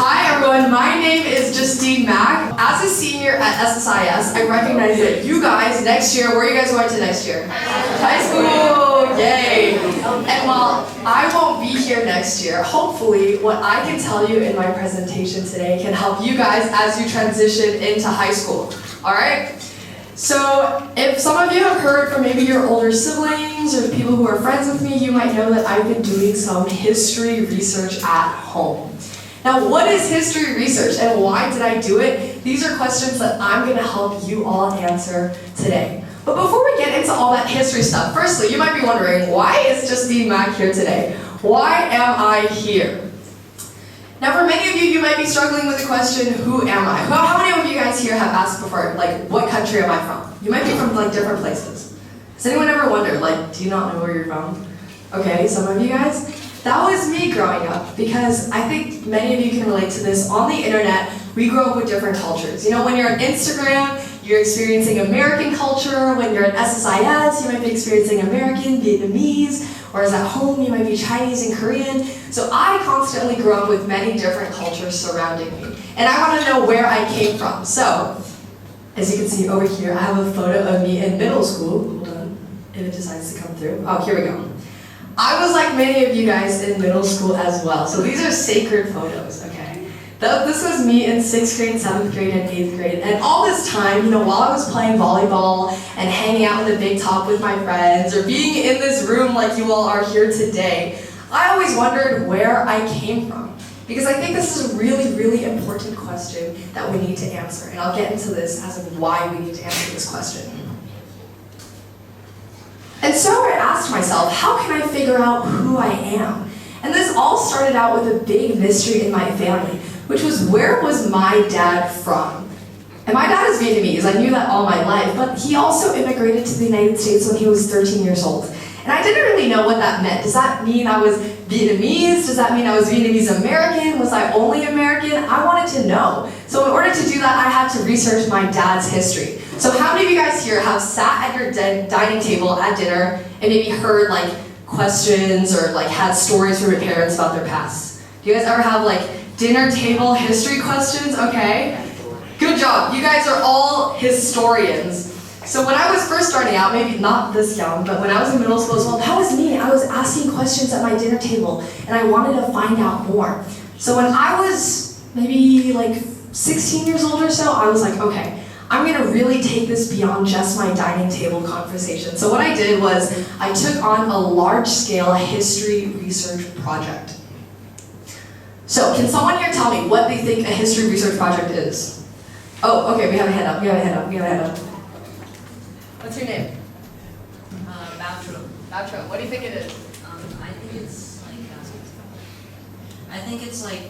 Hi everyone, my name is Justine Mach. As a senior at SSIS, I recognize that you guys next year, where are you guys going to next year? High school, yay! And while I won't be here next year, hopefully what I can tell you in my presentation today can help you guys as you transition into high school, alright? So if some of you have heard from maybe your older siblings or people who are friends with me, you might know that I've been doing some history research at home. Now, what is history research and why did I do it? These are questions that I'm going to help you all answer today. But before we get into all that history stuff, firstly, you might be wondering, why is Justine Mach here today? Why am I here? Now, for many of you, you might be struggling with the question, who am I? How many of you guys here have asked before, like, what country am I from? You might be from, like, different places. Has anyone ever wondered, like, do you not know where you're from? Okay, some of you guys. That was me growing up, because I think many of you can relate to this. On the internet, we grow up with different cultures. You know, when you're on Instagram, you're experiencing American culture. When you're at SSIS, you might be experiencing American, Vietnamese, whereas at home, you might be Chinese and Korean. So I constantly grew up with many different cultures surrounding me. And I want to know where I came from. So, as you can see over here, I have a photo of me in middle school. Hold on, if it decides to come through. Oh, here we go. I was like many of you guys in middle school as well. So these are sacred photos, okay? This was me in 6th grade, 7th grade, and 8th grade. And all this time, you know, while I was playing volleyball and hanging out in the big top with my friends, or being in this room like you all are here today, I always wondered where I came from. Because I think this is a really, really important question that we need to answer. And I'll get into this as of why we need to answer this question. And so I asked myself, how can I figure out who I am? And this all started out with a big mystery in my family, which was, where was my dad from? And my dad is Vietnamese, I knew that all my life, but he also immigrated to the United States when he was 13 years old. And I didn't really know what that meant. Does that mean I was Vietnamese? Does that mean I was Vietnamese American? Was I only American? I wanted to know. So in order to do that, I had to research my dad's history. So how many of you guys here have sat at your dining table at dinner and maybe heard like questions or like had stories from your parents about their past? Do you guys ever have like dinner table history questions? Okay. Good job. You guys are all historians. So when I was first starting out, maybe not this young, but when I was in middle school as well, that was me. I was asking questions at my dinner table and I wanted to find out more. So when I was maybe like 16 years old or so, I was like, okay, I'm going to really take this beyond just my dining table conversation. So what I did was I took on a large-scale history research project. So can someone here tell me what they think a history research project is? Oh, okay, we have a hand up, we have a hand up, we have a hand up. What's your name? Bautro. Bautro, what do you think it is? I think it's like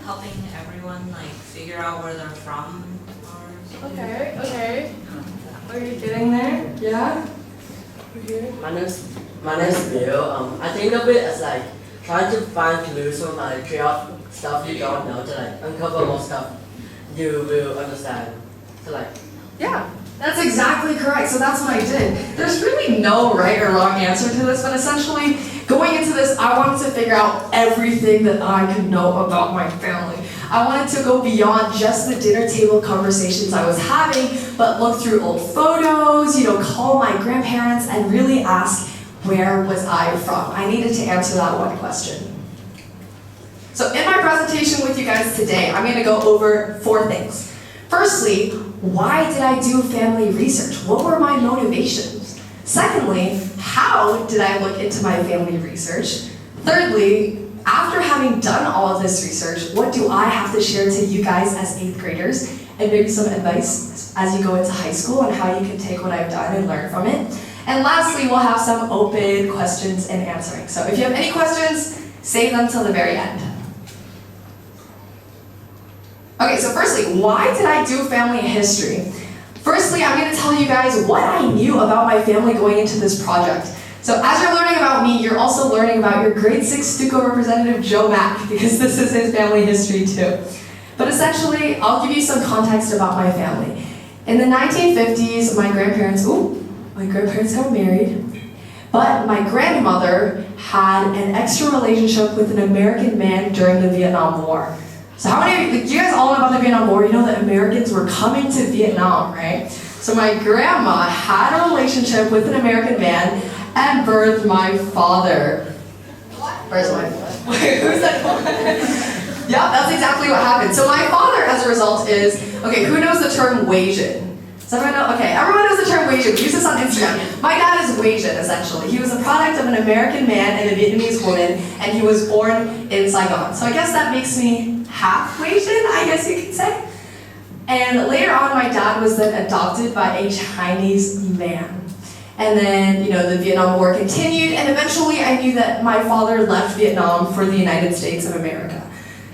helping everyone like figure out where they're from or something. Okay. Are you getting there? Yeah? Okay. My name's Bill. I think of it as like trying to find clues from like tree of stuff you don't know to like uncover more stuff you will understand. So like Yeah, that's exactly correct. So that's what I did. There's really no right or wrong answer to this, but essentially, going into this, I wanted to figure out everything that I could know about my family. I wanted to go beyond just the dinner table conversations I was having, but look through old photos, call my grandparents and really ask, where was I from? I needed to answer that one question. So in my presentation with you guys today, I'm going to go over 4 things. Firstly, why did I do family research? What were my motivations? Secondly, how did I look into my family research? Thirdly, after having done all of this research, what do I have to share to you guys as 8th graders? And maybe some advice as you go into high school on how you can take what I've done and learn from it. And lastly, we'll have some open questions and answering. So if you have any questions, save them till the very end. Okay, so firstly, why did I do family history? Firstly, I'm going to tell you guys what I knew about my family going into this project. So as you're learning about me, you're also learning about your grade 6 Stuco representative, Joe Mack, because this is his family history too. But essentially, I'll give you some context about my family. In the 1950s, my grandparents got married. But my grandmother had an extra relationship with an American man during the Vietnam War. So how many of you guys all know about the Vietnam War? You know that Americans were coming to Vietnam, right? So my grandma had a relationship with an American man and birthed my father. Where's my father? Wait, who's that? Yeah, that's exactly what happened. So my father, as a result, is, okay, who knows the term Asian? Does everyone know? Okay, everyone knows the term Asian. We use this on Instagram. My dad is Asian, essentially. He was a product of an American man and a Vietnamese woman, and he was born in Saigon. So I guess that makes me half Asian, I guess you could say. And later on, my dad was then adopted by a Chinese man. And then, the Vietnam War continued, and eventually I knew that my father left Vietnam for the United States of America.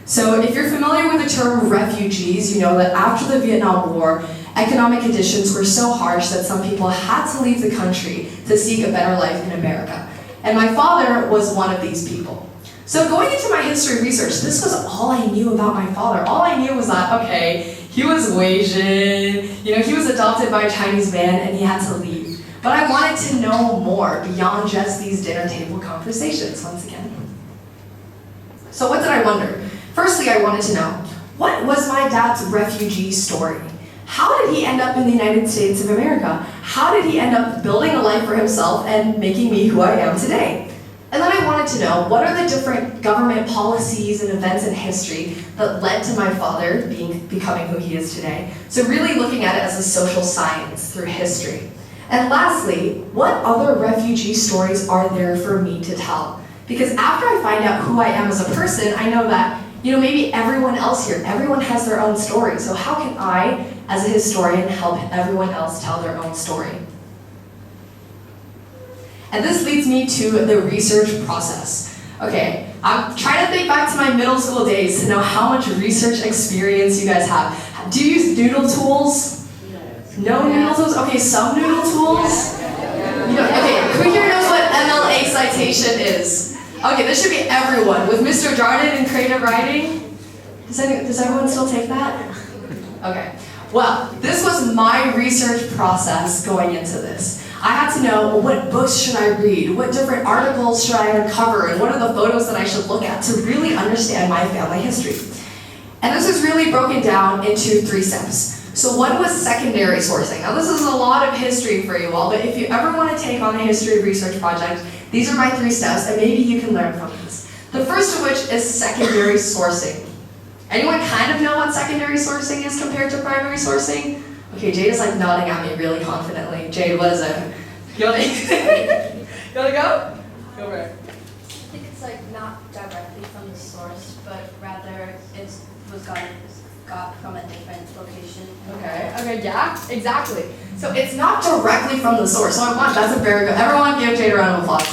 So if you're familiar with the term refugees, you know that after the Vietnam War, economic conditions were so harsh that some people had to leave the country to seek a better life in America. And my father was one of these people. So going into my history research, this was all I knew about my father. All I knew was that, okay, he was Asian, he was adopted by a Chinese man and he had to leave. But I wanted to know more beyond just these dinner table conversations once again. So what did I wonder? Firstly, I wanted to know, what was my dad's refugee story? How did he end up in the United States of America? How did he end up building a life for himself and making me who I am today? And then I wanted to know, what are the different government policies and events in history that led to my father becoming who he is today? So really looking at it as a social science through history. And lastly, what other refugee stories are there for me to tell? Because after I find out who I am as a person, I know that maybe everyone else here, everyone has their own story. So how can I, as a historian, help everyone else tell their own story? And this leads me to the research process. Okay, I'm trying to think back to my middle school days to know how much research experience you guys have. Do you use Doodle tools? No Doodle tools? Okay, some Doodle tools? Okay, who here knows what MLA citation is? Okay, this should be everyone. With Mr. Darden in creative writing? Does everyone still take that? Okay. Well, this was my research process going into this. I had to know, what books should I read? What different articles should I uncover? And what are the photos that I should look at to really understand my family history? And this is really broken down into 3 steps. So one was secondary sourcing. Now this is a lot of history for you all, but if you ever want to take on a history research project, these are my 3 steps, and maybe you can learn from this. The first of which is secondary sourcing. Anyone kind of know what secondary sourcing is compared to primary sourcing? Okay, Jade is like nodding at me really confidently. Jade, what is it? You want to go? Go for it. I think it's like not directly from the source, but rather it was got from a different location. Okay, yeah, exactly. So it's not directly from the source. So that's a very good, everyone give Jade a round of applause.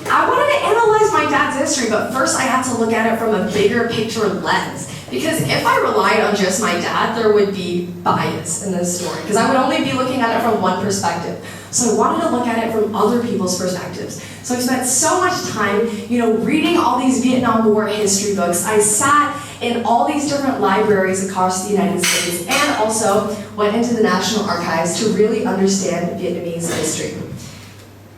I wanted to analyze my dad's history, but first I had to look at it from a bigger picture lens. Because if I relied on just my dad, there would be bias in this story. Because I would only be looking at it from one perspective. So I wanted to look at it from other people's perspectives. So I spent so much time, reading all these Vietnam War history books. I sat in all these different libraries across the United States and also went into the National Archives to really understand Vietnamese history.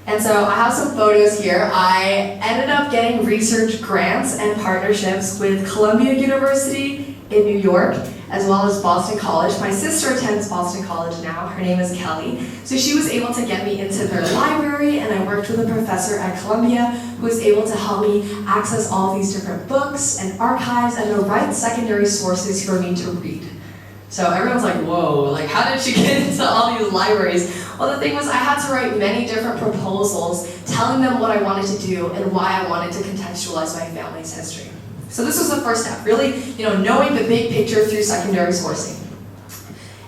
And so I have some photos here. I ended up getting research grants and partnerships with Columbia University in New York, as well as Boston College. My sister attends Boston College now. Her name is Kelly. So she was able to get me into their library, and I worked with a professor at Columbia who was able to help me access all these different books and archives and the right secondary sources for me to read. So everyone's like, whoa, like how did she get into all these libraries? Well, the thing was I had to write many different proposals telling them what I wanted to do and why I wanted to contextualize my family's history. So this was the first step, really, knowing the big picture through secondary sourcing.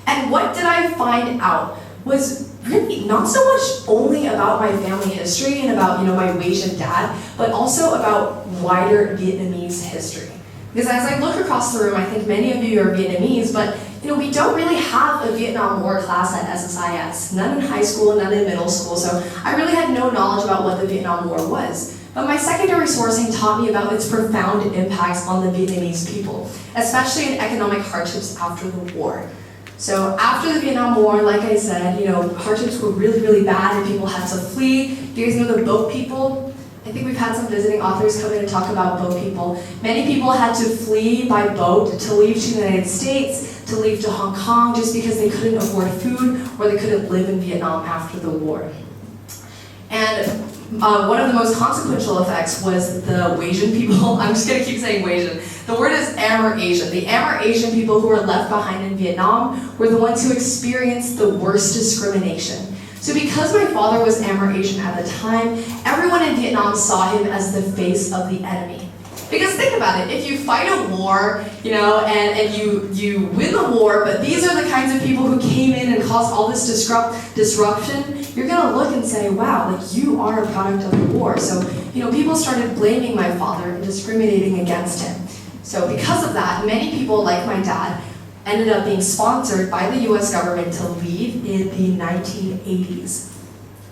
And what did I find out was really not so much only about my family history and about, my Asian dad, but also about wider Vietnamese history. Because as I look across the room, I think many of you are Vietnamese, but we don't really have a Vietnam War class at SSIS. None in high school, none in middle school, so I really had no knowledge about what the Vietnam War was. But my secondary sourcing taught me about its profound impacts on the Vietnamese people, especially in economic hardships after the war. So after the Vietnam War, like I said, hardships were really, really bad and people had to flee. Do you guys know the boat people? I think we've had some visiting authors come in and talk about boat people. Many people had to flee by boat to leave to the United States, to leave to Hong Kong, just because they couldn't afford food or they couldn't live in Vietnam after the war. And one of the most consequential effects was the Asian people. I'm just going to keep saying Asian. The word is Amer-Asian. The Amer-Asian people who were left behind in Vietnam were the ones who experienced the worst discrimination. So because my father was Amer-Asian at the time, everyone in Vietnam saw him as the face of the enemy. Because think about it, if you fight a war, and you win the war, but these are the kinds of people who came in and caused all this disruption, you're gonna look and say, wow, like you are a product of the war. So, people started blaming my father and discriminating against him. So because of that, many people, like my dad, ended up being sponsored by the US government to leave in the 1980s.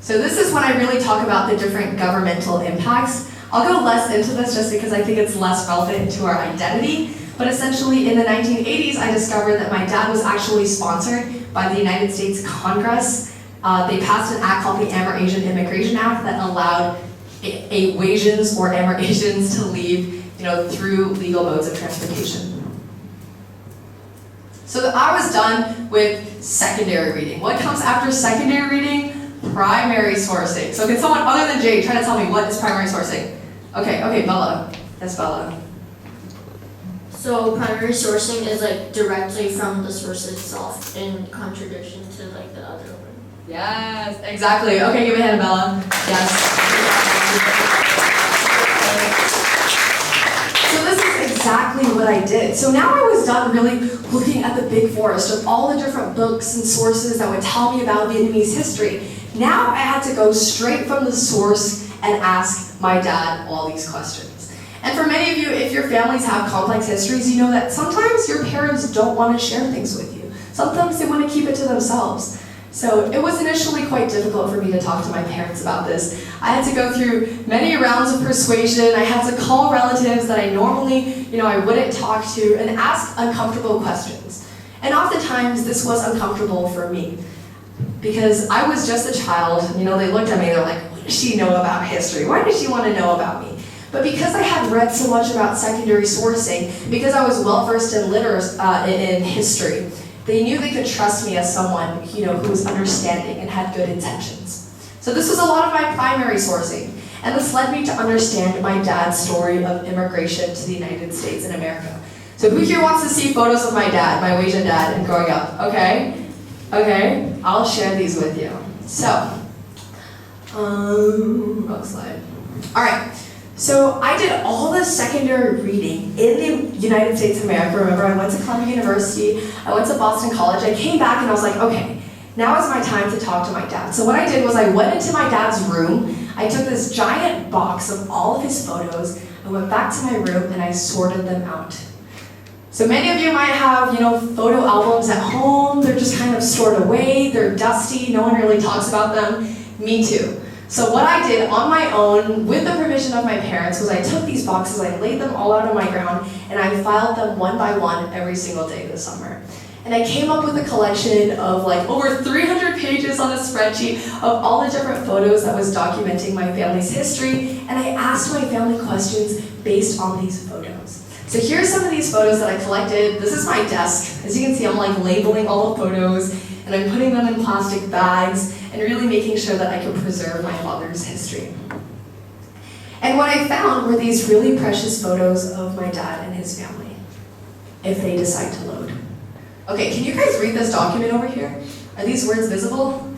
So this is when I really talk about the different governmental impacts. I'll go less into this just because I think it's less relevant to our identity, but essentially in the 1980s I discovered that my dad was actually sponsored by the United States Congress. They passed an act called the Amer-Asian Immigration Act that allowed Asians or Amer-Asians to leave through legal modes of transportation. So I was done with secondary reading. What comes after secondary reading? Primary sourcing. So can someone other than Jay try to tell me what is primary sourcing? Okay, Bella. Yes, Bella. So primary sourcing is like directly from the source itself in contradiction to like the other one. Yes, exactly. Okay, give me a hand, Bella. Yes. So this is exactly what I did. So now I was done really looking at the big forest of all the different books and sources that would tell me about Vietnamese history. Now I had to go straight from the source and ask my dad all these questions. And for many of you, if your families have complex histories, you know that sometimes your parents don't want to share things with you. Sometimes they want to keep it to themselves. So it was initially quite difficult for me to talk to my parents about this. I had to go through many rounds of persuasion. I had to call relatives that I normally, I wouldn't talk to and ask uncomfortable questions. And oftentimes this was uncomfortable for me because I was just a child. They looked at me, they're like, what does she know about history? Why does she want to know about me? But because I had read so much about secondary sourcing, because I was well versed in history, they knew they could trust me as someone, who was understanding and had good intentions. So this was a lot of my primary sourcing, and this led me to understand my dad's story of immigration to the United States and America. So who here wants to see photos of my dad, my Asian dad, and growing up? Okay, I'll share these with you. So, wrong slide. All right. So I did all the secondary reading in the United States of America. Remember, I went to Columbia University, I went to Boston College, I came back and I was like, okay, now is my time to talk to my dad. So what I did was I went into my dad's room, I took this giant box of all of his photos, I went back to my room and I sorted them out. So many of you might have, photo albums at home, they're just kind of stored away, they're dusty, no one really talks about them. Me too. So what I did on my own, with the permission of my parents, was I took these boxes, I laid them all out on my ground, and I filed them one by one every single day this summer. And I came up with a collection of over 300 pages on a spreadsheet of all the different photos that was documenting my family's history, and I asked my family questions based on these photos. So here's some of these photos that I collected. This is my desk. As you can see, I'm labeling all the photos, and I'm putting them in plastic bags, and really making sure that I could preserve my father's history. And what I found were these really precious photos of my dad and his family, if they decide to load. Okay, can you guys read this document over here? Are these words visible?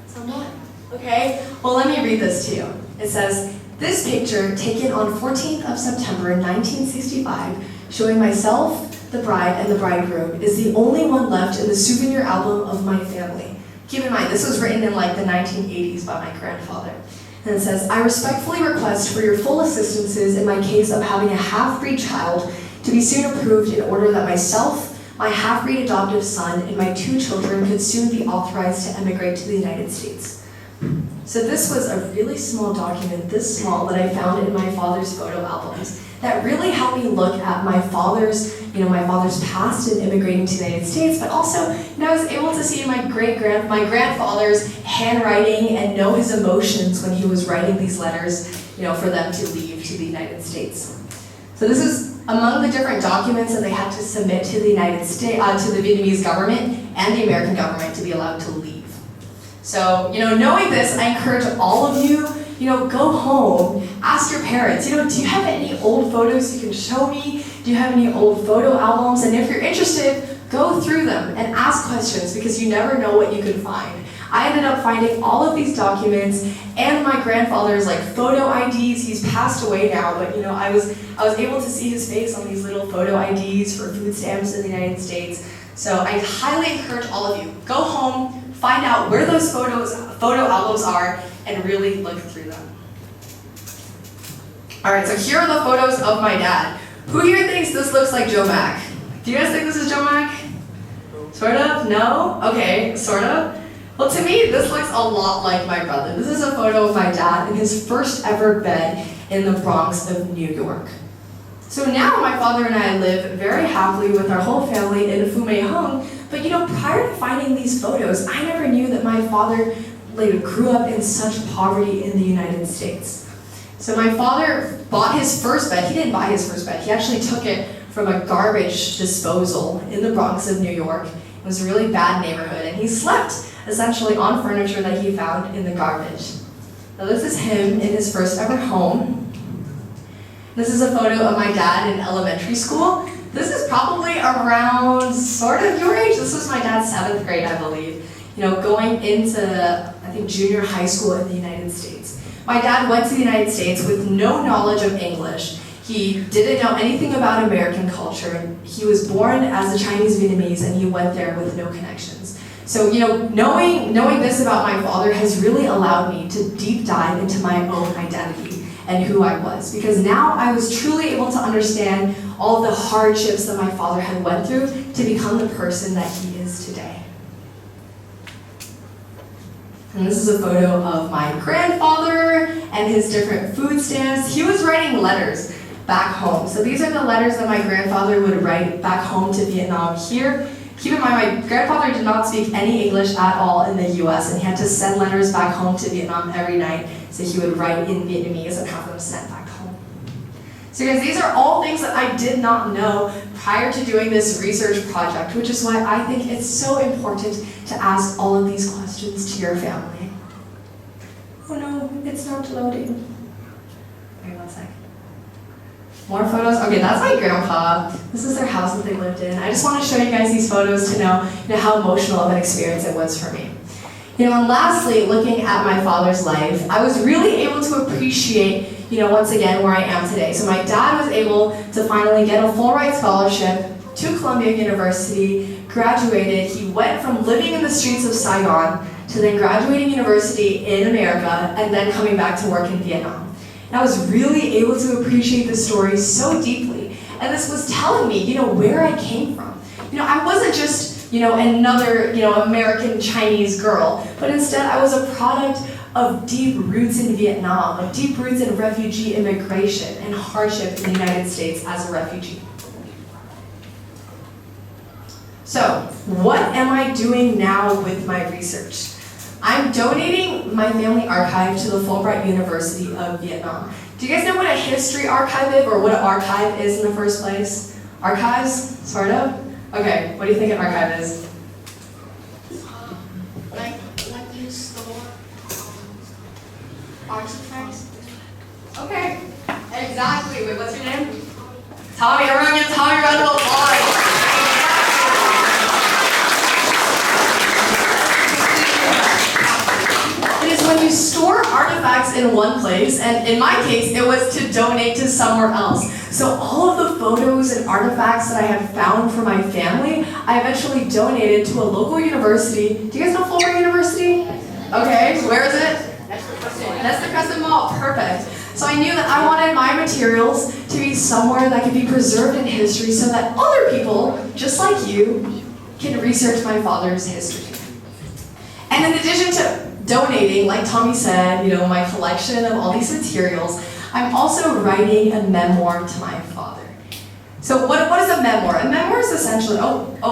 Somewhat. Okay, well let me read this to you. It says, this picture taken on 14th of September 1965, showing myself, the bride, and the bridegroom, is the only one left in the souvenir album of my family. Keep in mind, this was written in the 1980s by my grandfather. And it says, I respectfully request for your full assistances in my case of having a half-breed child to be soon approved in order that myself, my half-breed adoptive son, and my 2 children could soon be authorized to emigrate to the United States. So this was a really small document, this small, that I found in my father's photo albums. that really helped me look at my father's past in immigrating to the United States, but also, I was able to see my grandfather's handwriting and know his emotions when he was writing these letters, for them to leave to the United States. So this is among the different documents that they had to submit to the United States, to the Vietnamese government and the American government to be allowed to leave. So, knowing this, I encourage all of you, go home, ask your parents, do you have any old photos you can show me? Do you have any old photo albums? And if you're interested, go through them and ask questions because you never know what you could find. I ended up finding all of these documents and my grandfather's photo IDs. He's passed away now, but I was able to see his face on these little photo IDs for food stamps in the United States. So I highly encourage all of you, go home, find out where those photo albums are, and really look through them. All right, so here are the photos of my dad. Who here thinks this looks like Joe Mack? Do you guys think this is Joe Mack? Sort of? No? Okay, sort of. Well, to me, this looks a lot like my brother. This is a photo of my dad in his first ever bed in the Bronx of New York. So now my father and I live very happily with our whole family in Phu My Hung, but prior to finding these photos, I never knew that my father grew up in such poverty in the United States. So my father bought his first bed. He didn't buy his first bed. He actually took it from a garbage disposal in the Bronx of New York. It was a really bad neighborhood, and he slept essentially on furniture that he found in the garbage. Now this is him in his first ever home. This is a photo of my dad in elementary school. This is probably around sort of your age. This was my dad's 7th grade, I believe. Going into, I think, junior high school in the United States. My dad went to the United States with no knowledge of English. He didn't know anything about American culture. He was born as a Chinese Vietnamese, and he went there with no connections. So, knowing this about my father has really allowed me to deep dive into my own identity and who I was, because now I was truly able to understand all of the hardships that my father had went through to become the person that he is today. And this is a photo of my grandfather and his different food stamps. He was writing letters back home. So these are the letters that my grandfather would write back home to Vietnam. Here, keep in mind, my grandfather did not speak any English at all in the US, and he had to send letters back home to Vietnam every night. So he would write in Vietnamese and have them sent back home. So guys, these are all things that I did not know prior to doing this research project, which is why I think it's so important to ask all of these questions to your family. Oh no, it's not loading. Wait 1 sec. More photos? Okay, that's my grandpa. This is their house that they lived in. I just want to show you guys these photos to know, how emotional of an experience it was for me. And lastly, looking at my father's life, I was really able to appreciate, once again, where I am today. So my dad was able to finally get a full-ride scholarship to Columbia University, graduated. He went from living in the streets of Saigon to then graduating university in America and then coming back to work in Vietnam. And I was really able to appreciate the story so deeply. And this was telling me, where I came from. I wasn't just another, American Chinese girl, but instead I was a product of deep roots in Vietnam, of deep roots in refugee immigration and hardship in the United States as a refugee. So, what am I doing now with my research? I'm donating my family archive to the Fulbright University of Vietnam. Do you guys know what a history archive is, or what an archive is in the first place? Archives, sort of? Okay, what do you think an archive is? Like when you store artifacts. Okay, exactly. Wait, what's your name? Tommy, everyone give Tommy a round of applause. It is when you store artifacts in one place, and in my case, it was to donate to somewhere else. So all of the photos and artifacts that I had found for my family, I eventually donated to a local university. Do you guys know Fulbright University? Okay, so where is it? That's the Crescent Mall, perfect. So I knew that I wanted my materials to be somewhere that could be preserved in history so that other people, just like you, can research my father's history. And in addition to donating, like Tommy said, my collection of all these materials, I'm also writing a memoir to my father. So what is a memoir? A memoir is essentially,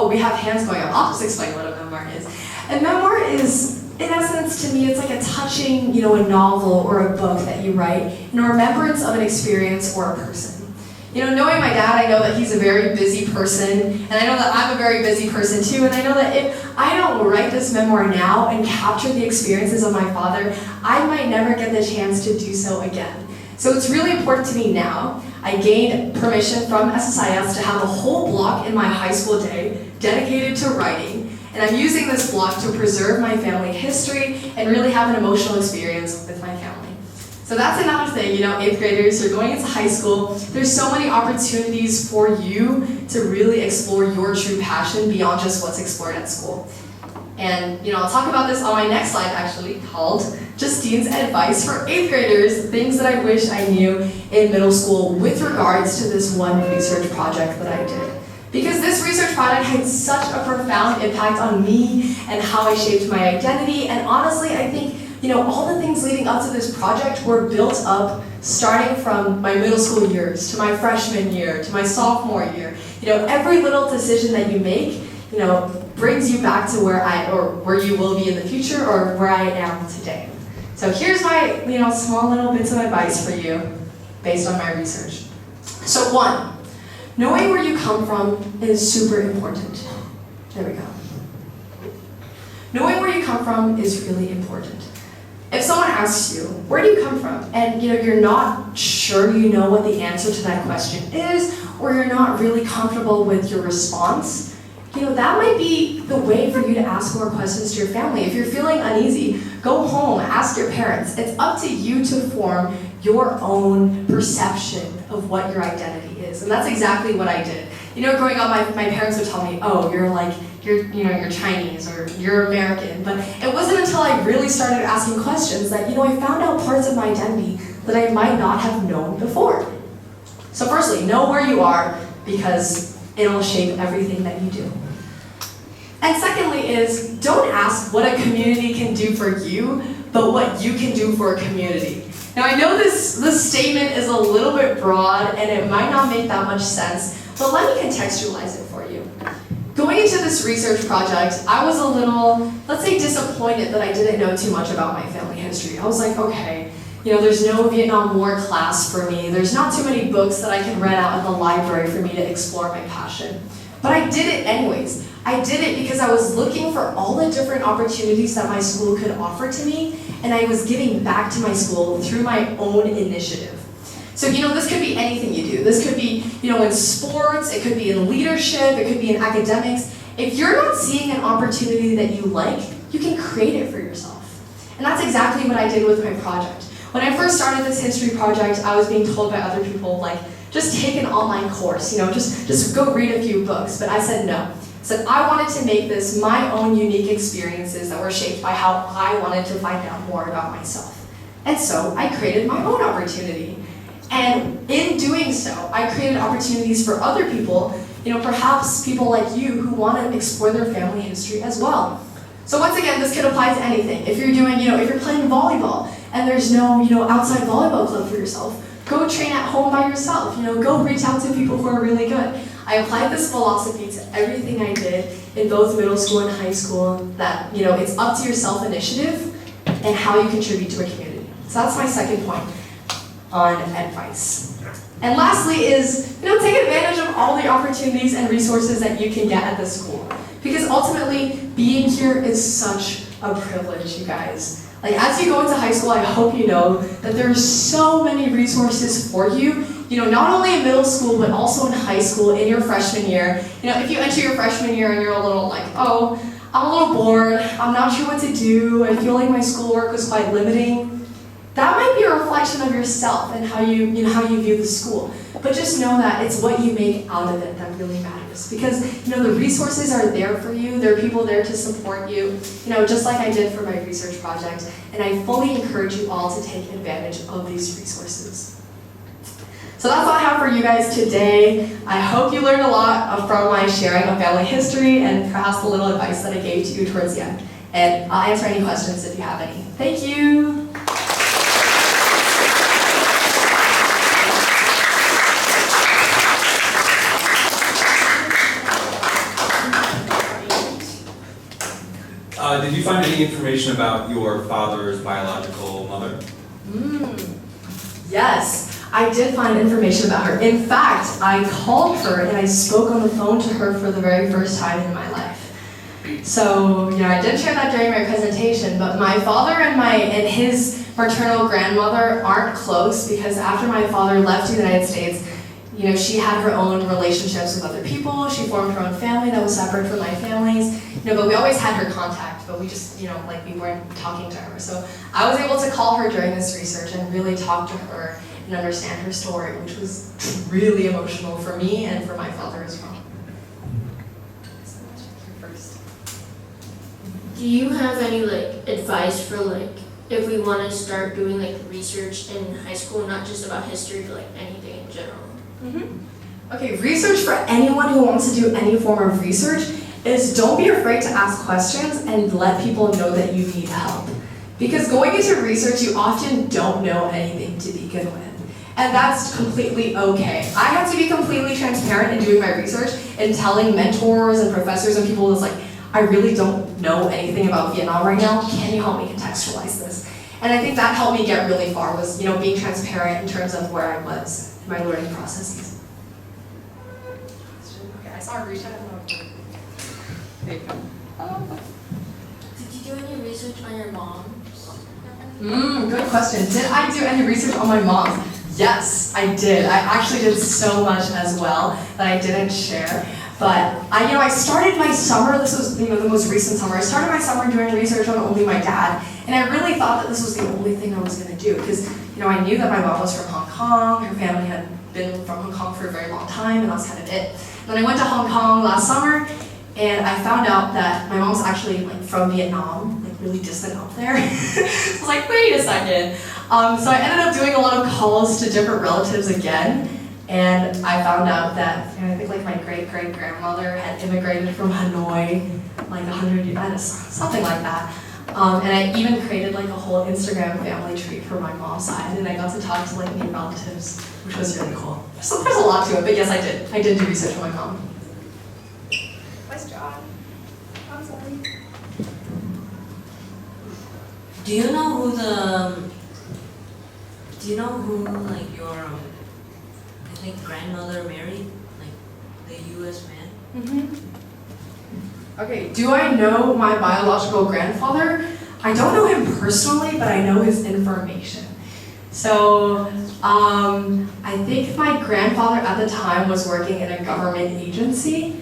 we have hands going up. I'll just explain what a memoir is. A memoir is, in essence, to me, it's like a touching, a novel or a book that you write in remembrance of an experience or a person. Knowing my dad, I know that he's a very busy person, and I know that I'm a very busy person too, and I know that if I don't write this memoir now and capture the experiences of my father, I might never get the chance to do so again. So it's really important to me now. I gained permission from SSIS to have a whole block in my high school day dedicated to writing, and I'm using this block to preserve my family history and really have an emotional experience with my family. So that's another thing, 8th graders, you're going into high school, there's so many opportunities for you to really explore your true passion beyond just what's explored at school. And, I'll talk about this on my next slide actually, called Justine's Advice for 8th Graders, Things That I Wish I Knew in Middle School with regards to this one research project that I did. Because this research project had such a profound impact on me and how I shaped my identity, and honestly, I think all the things leading up to this project were built up starting from my middle school years, to my freshman year, to my sophomore year. Every little decision that you make, brings you back to where you will be in the future or where I am today. So here's my, small little bits of advice for you based on my research. So 1, knowing where you come from is super important. There we go. Knowing where you come from is really important. If someone asks you, where do you come from? And you're not sure you know what the answer to that question is, or you're not really comfortable with your response, that might be the way for you to ask more questions to your family. If you're feeling uneasy, go home, ask your parents. It's up to you to form your own perception of what your identity is. And that's exactly what I did. Growing up, my parents would tell me, oh, you're Chinese or you're American. But it wasn't until I really started asking questions that, I found out parts of my identity that I might not have known before. So firstly, know where you are because it'll shape everything that you do. And secondly is, don't ask what a community can do for you, but what you can do for a community. Now I know this statement is a little bit broad and it might not make that much sense, but let me contextualize it for you. Going into this research project, I was a little, let's say, disappointed that I didn't know too much about my family history. I was like, okay, there's no Vietnam War class for me. There's not too many books that I can rent out at the library for me to explore my passion. But I did it anyways. I did it because I was looking for all the different opportunities that my school could offer to me, and I was giving back to my school through my own initiative. So, this could be anything you do. This could be, in sports, it could be in leadership, it could be in academics. If you're not seeing an opportunity that you like, you can create it for yourself. And that's exactly what I did with my project. When I first started this history project, I was being told by other people, just take an online course, just go read a few books. But I said no. I said I wanted to make this my own unique experiences that were shaped by how I wanted to find out more about myself. And so I created my own opportunity. And in doing so, I created opportunities for other people, perhaps people like you who want to explore their family history as well. So once again, this could apply to anything. If you're doing, if you're playing volleyball and there's no, outside volleyball club for yourself, go train at home by yourself. Go reach out to people who are really good. I applied this philosophy to everything I did in both middle school and high school, that, it's up to your self-initiative and how you contribute to a community. So that's my second point on advice. And lastly is, take advantage of all the opportunities and resources that you can get at the school. Because ultimately, being here is such a privilege, you guys. As you go into high school, I hope you know that there's so many resources for you, not only in middle school, but also in high school, in your freshman year. If you enter your freshman year and you're a little oh, I'm a little bored, I'm not sure what to do, I feel like my schoolwork was quite limiting, that might be a reflection of yourself and how you view the school. But just know that it's what you make out of it that really matters. Because, the resources are there for you. There are people there to support you, just like I did for my research project. And I fully encourage you all to take advantage of these resources. So that's all I have for you guys today. I hope you learned a lot from my sharing of family history and perhaps the little advice that I gave to you towards the end. And I'll answer any questions if you have any. Thank you. Did you find any information about your father's biological mother? Yes, I did find information about her. In fact, I called her and I spoke on the phone to her for the very first time in my life. So, I did share that during my presentation, but my father and his maternal grandmother aren't close because after my father left the United States, she had her own relationships with other people. She formed her own family that was separate from my family's. But we always had her contact, but we just, we weren't talking to her. So I was able to call her during this research and really talk to her and understand her story, which was really emotional for me and for my father as well. Do you have any advice for if we want to start doing research in high school, not just about history, but anything in general? Okay, research for anyone who wants to do any form of research is don't be afraid to ask questions and let people know that you need help. Because going into research, you often don't know anything to begin with. And that's completely okay. I had to be completely transparent in doing my research and telling mentors and professors and people that's I really don't know anything about Vietnam right now. Can you help me contextualize this? And I think that helped me get really far was, being transparent in terms of where I was in my learning processes. Okay, I saw a reach. I don't know. There you go. Did you do any research on your mom? Good question. Did I do any research on my mom? Yes, I did. I actually did so much as well that I didn't share. But I started my summer, this was the most recent summer, I started my summer doing research on only my dad, and I really thought that this was the only thing I was going to do, because I knew that my mom was from Hong Kong, her family had been from Hong Kong for a very long time, and that's kind of it. And then I went to Hong Kong last summer, and I found out that my mom's actually from Vietnam, really distant up there. So I was wait a second. So I ended up doing a lot of calls to different relatives again. And I found out that I think my great-great-grandmother had immigrated from Hanoi 100 years, something like that. And I even created a whole Instagram family tree for my mom's side, and I got to talk to new relatives, which was really cool. So there's a lot to it, but yes, I did. I did do research on my mom. Nice job. I'm sorry. Do you know who your I think grandmother married, the U.S. man? Okay, do I know my biological grandfather? I don't know him personally, but I know his information. So, I think my grandfather at the time was working in a government agency,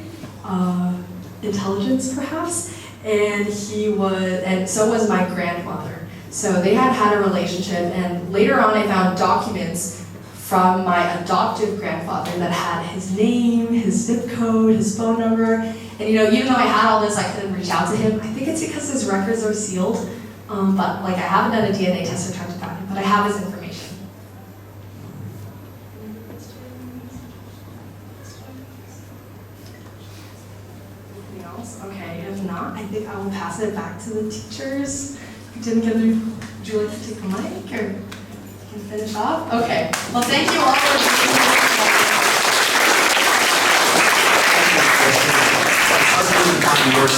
intelligence perhaps, and so was my grandmother. So they had a relationship, and later on I found documents from my adoptive grandfather that had his name, his zip code, his phone number. And even though I had all this, I couldn't reach out to him. I think it's because his records are sealed. But I haven't done a DNA test or tried to find him, but I have his information. Anything else? Okay, if not, I think I will pass it back to the teachers. If you didn't get through, would you like to take the mic or? Can finish off? Okay. Well, thank you all for being here.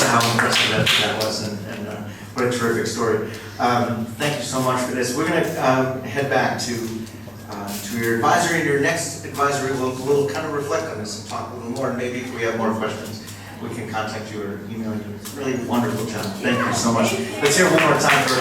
How impressive that was, and what a terrific story. Thank you so much for this. We're going to head back to your advisory, and your next advisory will kind of reflect on this and talk a little more, and maybe if we have more questions, we can contact you or email you. It's really wonderful job. Thank you so much. Let's hear one more time for